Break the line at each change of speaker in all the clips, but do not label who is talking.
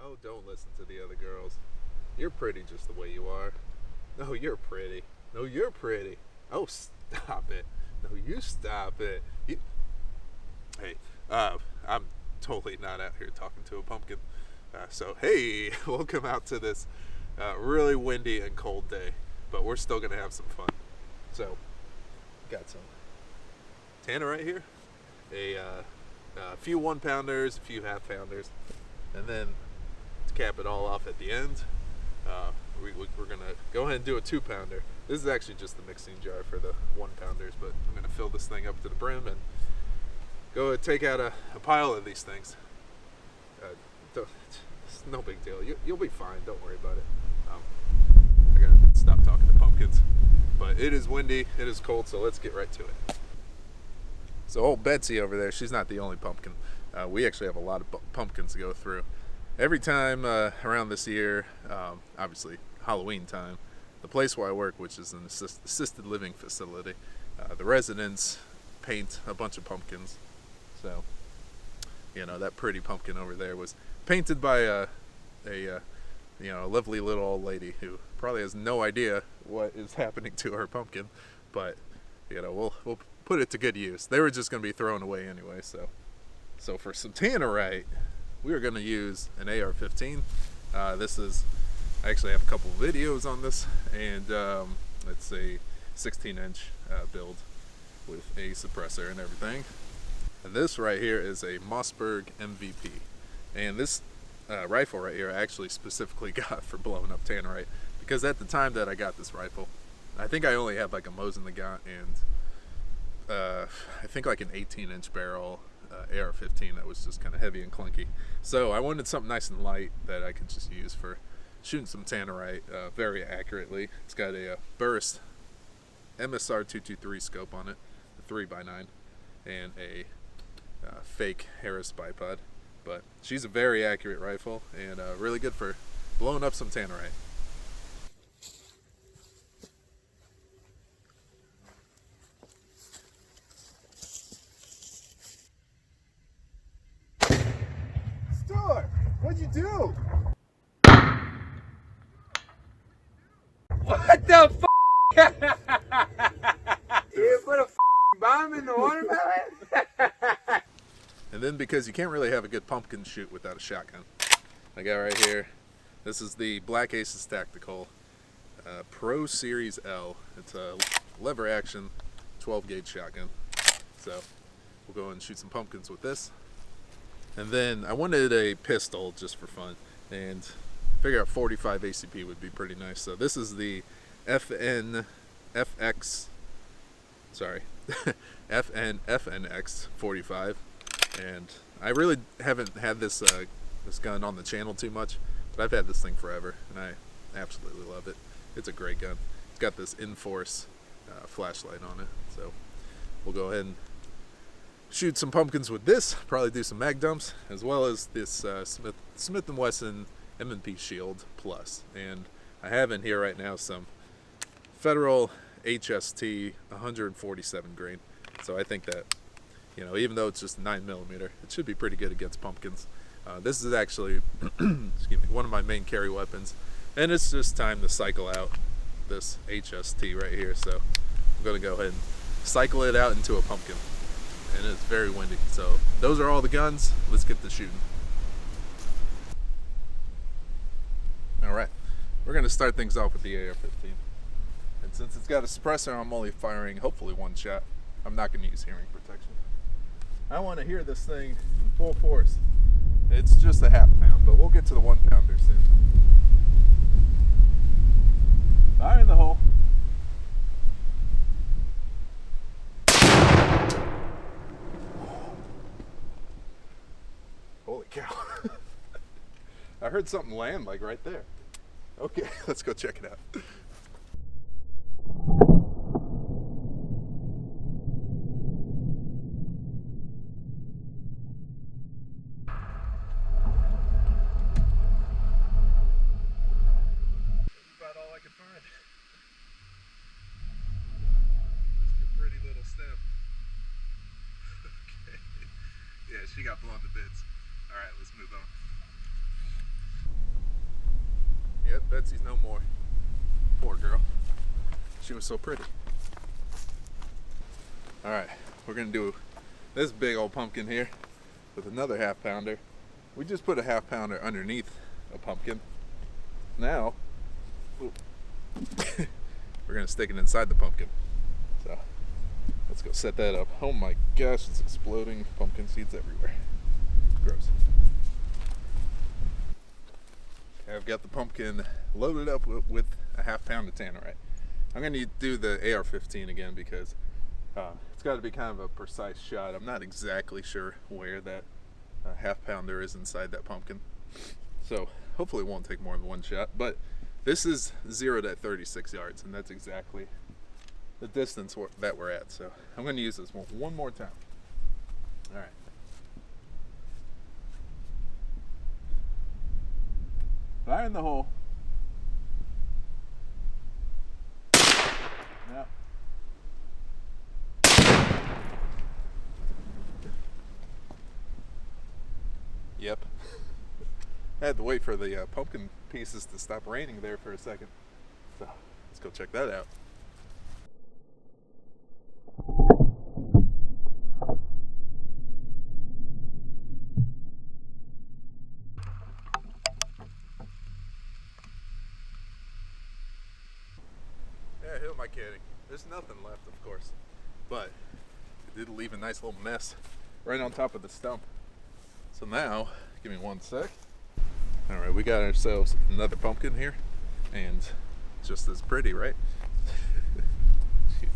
Oh, don't listen to the other girls. You're pretty just the way you are. No, you're pretty. No, you're pretty. Oh, stop it. No, you stop it. Hey, I'm totally not out here talking to a pumpkin. So, hey, welcome out to this really windy and cold day, but we're still going to have some fun. So, got some Tannerite here, a few 1-pounders, a few half-pounders, and then to cap it all off at the end, we're going to go ahead and do a 2-pounder. This is actually just the mixing jar for the 1-pounders, but I'm going to fill this thing up to the brim and go and take out a pile of these things. It's no big deal. You'll be fine. Don't worry about it. I gotta stop talking to pumpkins. But it is windy. It is cold. So let's get right to it. So old Betsy over there, she's not the only pumpkin. We actually have a lot of pumpkins to go through. Every time around this year, obviously Halloween time, the place where I work, which is an assisted living facility, the residents paint a bunch of pumpkins. So, that pretty pumpkin over there was painted by a lovely little old lady who probably has no idea what is happening to her pumpkin, but we'll put it to good use. They were just going to be thrown away anyway. So for some Tannerite, we are going to use an AR-15. I actually have a couple of videos on this, and it's a 16-inch build with a suppressor and everything. And this right here is a Mossberg MVP, and this rifle right here I actually specifically got for blowing up Tannerite, because at the time that I got this rifle, I think I only had like a Mosin Nagant and I think like an 18-inch barrel AR-15 that was just kind of heavy and clunky. So I wanted something nice and light that I could just use for shooting some Tannerite very accurately. It's got a Burst MSR 223 scope on it, a 3x9, and a fake Harris bipod. But she's a very accurate rifle and really good for blowing up some Tannerite. Store, what'd you do?
What the f? You put a bomb in the watermelon?
And then, because you can't really have a good pumpkin shoot without a shotgun, I got right here, this is the Black Aces Tactical Pro Series L. It's a lever action 12 gauge shotgun. So we'll go and shoot some pumpkins with this. And then I wanted a pistol just for fun, and figure out 45 ACP would be pretty nice. So this is the FNX 45. And I really haven't had this gun on the channel too much, but I've had this thing forever, and I absolutely love it. It's a great gun. It's got this Inforce flashlight on it, so we'll go ahead and shoot some pumpkins with this. Probably do some mag dumps, as well as this Smith & Wesson M&P Shield Plus. And I have in here right now some Federal HST 147 grain. So I think that, even though it's just 9mm, it should be pretty good against pumpkins. This is actually excuse me, one of my main carry weapons, and it's just time to cycle out this HST right here. So I'm going to go ahead and cycle it out into a pumpkin, and it's very windy. So those are all the guns. Let's get to shooting. Alright, we're going to start things off with the AR-15. And since it's got a suppressor, I'm only firing hopefully one shot. I'm not going to use hearing protection. I want to hear this thing in full force. It's just a half-pound, but we'll get to the 1-pounder soon. Fire in the hole. Holy cow. I heard something land like right there. Okay, let's go check it out. About all I could find. Just a pretty little stem. Okay. Yeah, she got blown to bits. Alright, let's move on. Betsy's no more. Poor girl. She was so pretty. Alright, we're gonna do this big old pumpkin here with another half pounder. We just put a half pounder underneath a pumpkin. Now, we're gonna stick it inside the pumpkin. So, let's go set that up. Oh my gosh, it's exploding pumpkin seeds everywhere. Gross. Okay, I've got the pumpkin loaded up with a half pound of Tannerite. I'm gonna do the AR-15 again because it's got to be kind of a precise shot. I'm not exactly sure where that half pounder is inside that pumpkin, so hopefully it won't take more than one shot. But this is 0 to 36 yards, and that's exactly the distance that we're at. So I'm going to use this one more time. All right. Fire in the hole. Yep. Yep. I had to wait for the pumpkin pieces to stop raining there for a second. So let's go check that out. Yeah, who am I kidding? There's nothing left, of course. But it did leave a nice little mess right on top of the stump. So now, give me one sec. All right, we got ourselves another pumpkin here, and just as pretty, right? Jesus.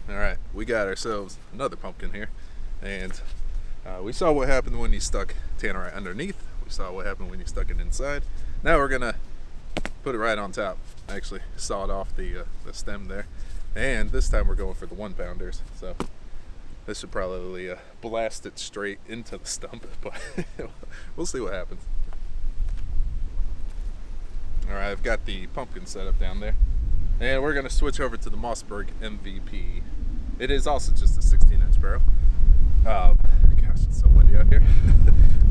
All right, we got ourselves another pumpkin here, and we saw what happened when you stuck Tannerite underneath. We saw what happened when you stuck it inside. Now we're gonna put it right on top. I actually sawed off the stem there, and this time we're going for the 1 pounders. So this should probably blast it straight into the stump, but we'll see what happens. All right, I've got the pumpkin set up down there, and we're gonna switch over to the Mossberg MVP. It is also just a 16-inch barrel. Gosh, it's so windy out here.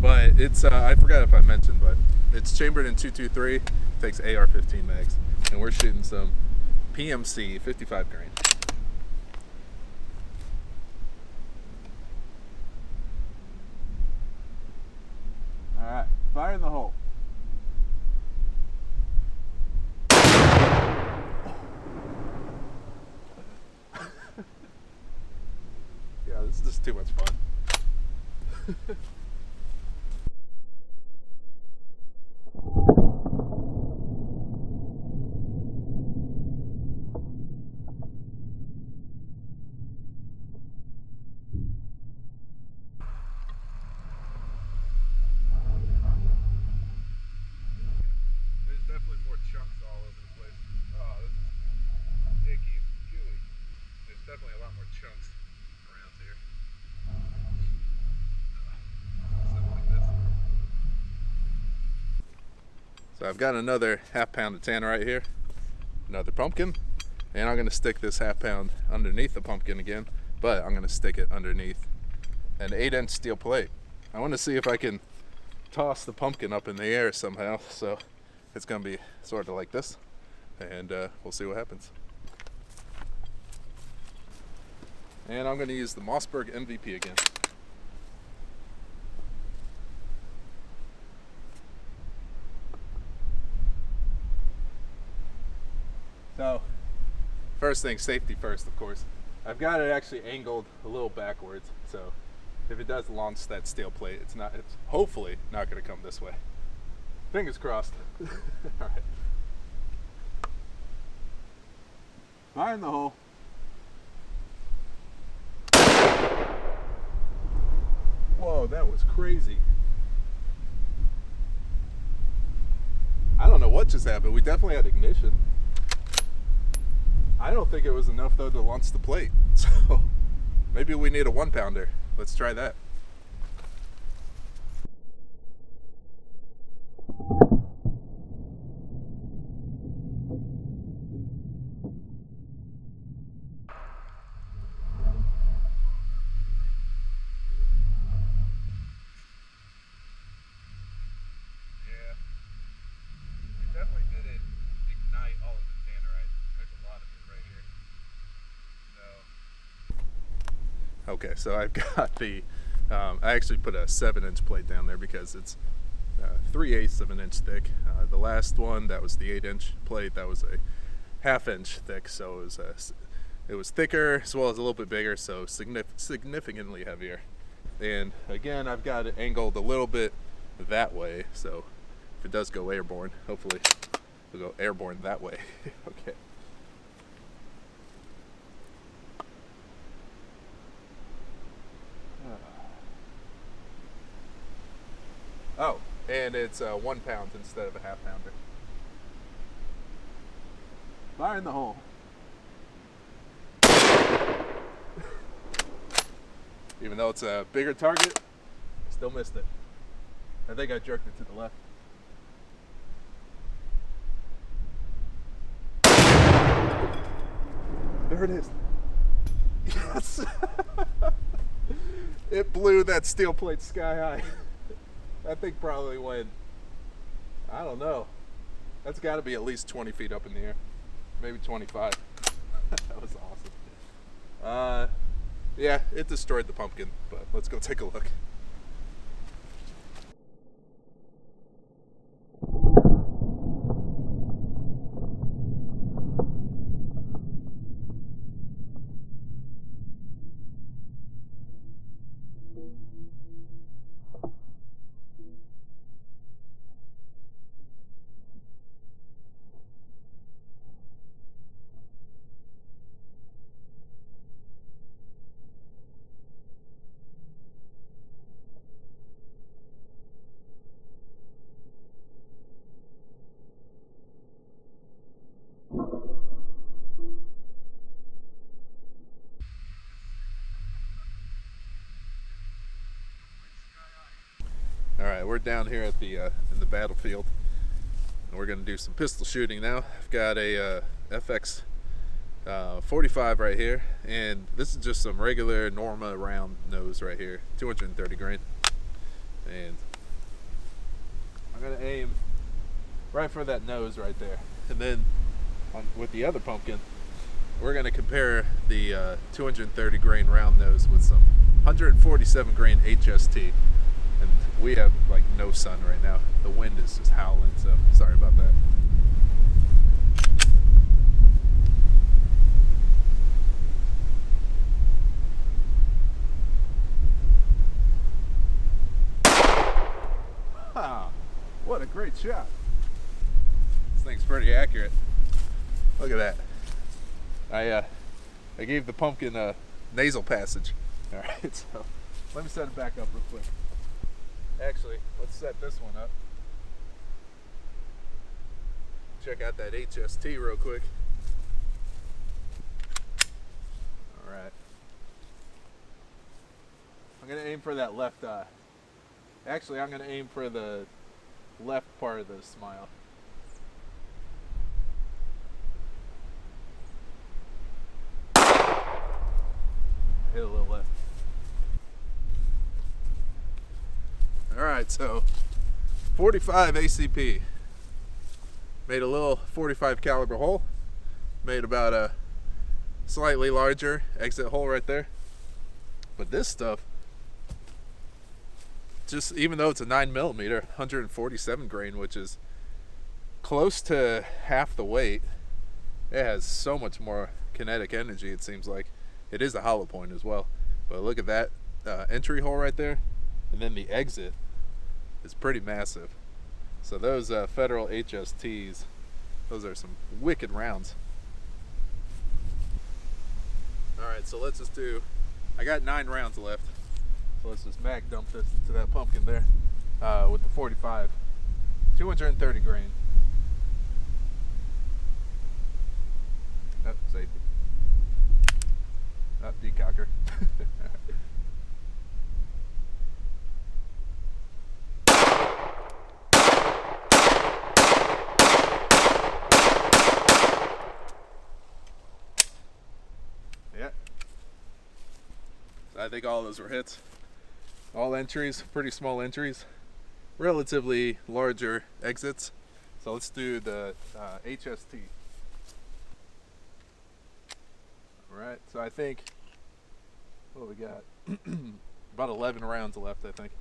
But it's, I forgot if I mentioned, but it's chambered in 223, takes AR-15 mags, and we're shooting some PMC 55 grain. All right, fire in the hole. Yeah, this is just too much fun. There's definitely more chunks all over the place. Oh, this is icky and gooey. There's definitely a lot more chunks around here. Something like this. So I've got another half pound of Tannerite here, another pumpkin, and I'm going to stick this half pound underneath the pumpkin again, but I'm going to stick it underneath an 8-inch steel plate. I want to see if I can toss the pumpkin up in the air somehow, so it's going to be sort of like this, and we'll see what happens. And I'm going to use the Mossberg MVP again. So, first thing, safety first, of course. I've got it actually angled a little backwards, so if it does launch that steel plate, it's hopefully not going to come this way. Fingers crossed. All right. Fire in the hole. Whoa, that was crazy. I don't know what just happened. We definitely had ignition. I don't think it was enough though to launch the plate. So maybe we need a 1 pounder. Let's try that. Yeah, it definitely did Okay, so I've got the. I actually put a 7-inch plate down there because it's 3/8 of an inch thick. The last one, that was the 8-inch plate. That was a half-inch thick, so it was thicker as well as a little bit bigger, so significantly heavier. And again, I've got it angled a little bit that way, so if it does go airborne, hopefully it'll go airborne that way. Okay. Oh, and it's 1 pound instead of a half pounder. Fire in the hole. Even though it's a bigger target, I still missed it. I think I jerked it to the left. There it is. Yes! It blew that steel plate sky high. That thing probably went, I don't know. That's got to be at least 20 feet up in the air. Maybe 25. That was awesome. Yeah, it destroyed the pumpkin, but let's go take a look. All right, we're down here at the in the battlefield, and we're gonna do some pistol shooting now. I've got a FX 45 right here, and this is just some regular Norma round nose right here, 230 grain, and I'm gonna aim right for that nose right there, and then with the other pumpkin, we're gonna compare the 230 grain round nose with some 147 grain HST. And we have like no sun right now. The wind is just howling, so sorry about that. Wow, what a great shot. This thing's pretty accurate. Look at that. I gave the pumpkin a nasal passage. All right, so let me set it back up real quick. Actually, let's set this one up. Check out that HST real quick. All right. I'm gonna aim for that left eye. Actually, I'm gonna aim for the left part of the smile. Hit a little left. All right, so 45 ACP. Made a little 45 caliber hole. Made about a slightly larger exit hole right there. But this stuff, just even though it's a 9mm, 147 grain, which is close to half the weight, it has so much more kinetic energy. It seems like it is a hollow point as well. But look at that entry hole right there, and then the exit is pretty massive. So those Federal HSTs, those are some wicked rounds. Alright, so let's just do, I got 9 rounds left. So let's just mag dump this into that pumpkin there with the 45. 230 grain. Oh, safety. Oh, decocker. Yeah. So I think all those were hits. All entries, pretty small entries. Relatively larger exits. So let's do the HST. Alright, so I think What we got? About 11 rounds left, I think.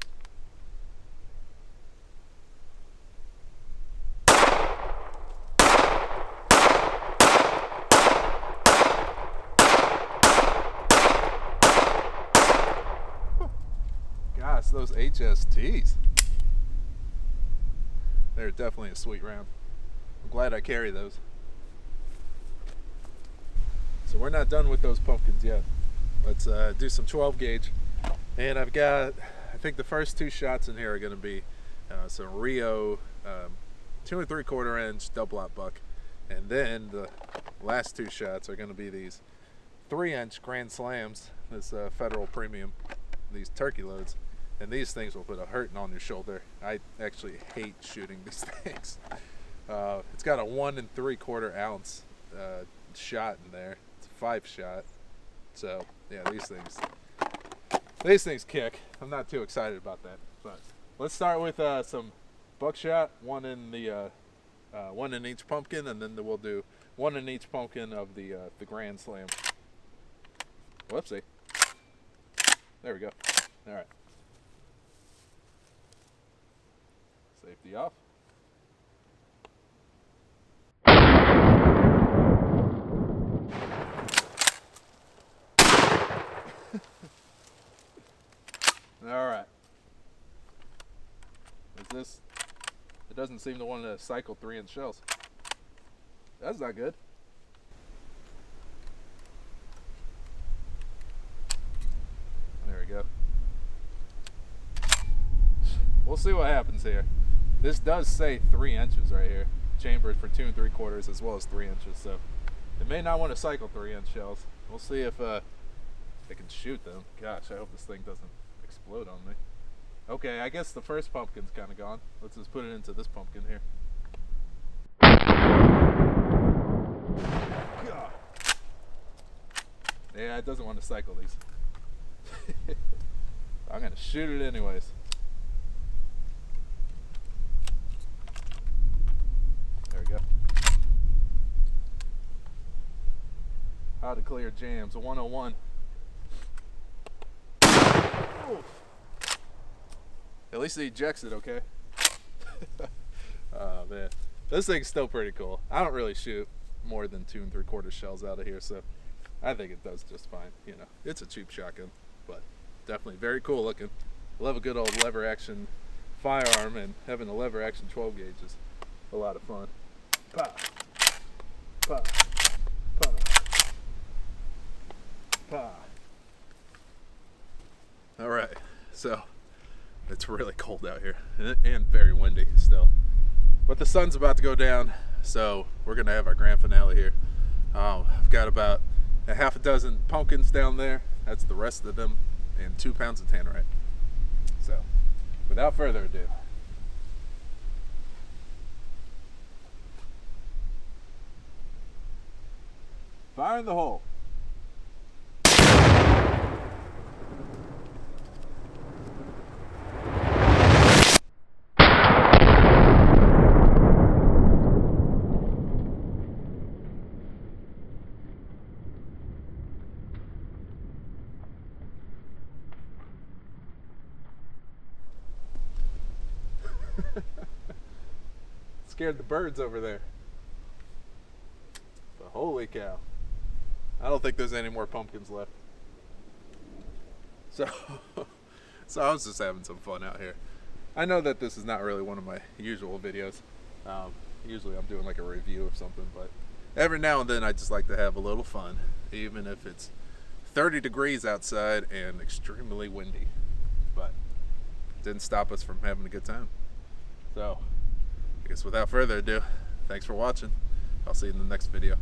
Gosh, those HSTs. They're definitely a sweet round. I'm glad I carry those. So we're not done with those pumpkins yet. Let's do some 12 gauge. And I've got, I think the first two shots in here are going to be some Rio 2 3/4 inch double aught buck. And then the last two shots are going to be these 3-inch Grand Slams, this Federal Premium, these turkey loads. And these things will put a hurting on your shoulder. I actually hate shooting these things. It's got a 1 3/4 ounce shot in there. It's a 5-shot. So yeah, these things kick. I'm not too excited about that. But let's start with some buckshot, one in each pumpkin, and then we'll do one in each pumpkin of the Grand Slam. Whoopsie. There we go. All right. Safety off. All right. Is this? It doesn't seem to want to cycle 3-inch shells. That's not good. There we go. We'll see what happens here. This does say 3 inches right here, chambered for 2 3/4 as well as 3 inches. So it may not want to cycle 3-inch shells. We'll see if I can shoot them. Gosh, I hope this thing doesn't explode on me. Okay, I guess the first pumpkin's kind of gone. Let's just put it into this pumpkin here. God. Yeah, it doesn't want to cycle these. I'm gonna shoot it anyways. There we go. How to clear jams, 101. Oof. At least it ejects it okay. Oh man, this thing's still pretty cool. I don't really shoot more than 2 3/4 shells out of here, so I think it does just fine. You know, it's a cheap shotgun, but definitely very cool looking. Love a good old lever action firearm, and having a lever action 12 gauge is a lot of fun. Pa, pa, pa, pa. All right, so it's really cold out here and very windy still, but the sun's about to go down, so we're gonna have our grand finale here. I've got about a half a dozen pumpkins down there. That's the rest of them, and 2 pounds of Tannerite. So without further ado, fire in the hole. Scared the birds over there. But holy cow. I don't think there's any more pumpkins left. So I was just having some fun out here. I know that this is not really one of my usual videos. Usually I'm doing like a review of something, but every now and then I just like to have a little fun, even if it's 30 degrees outside and extremely windy. But it didn't stop us from having a good time. So I guess without further ado, thanks for watching. I'll see you in the next video.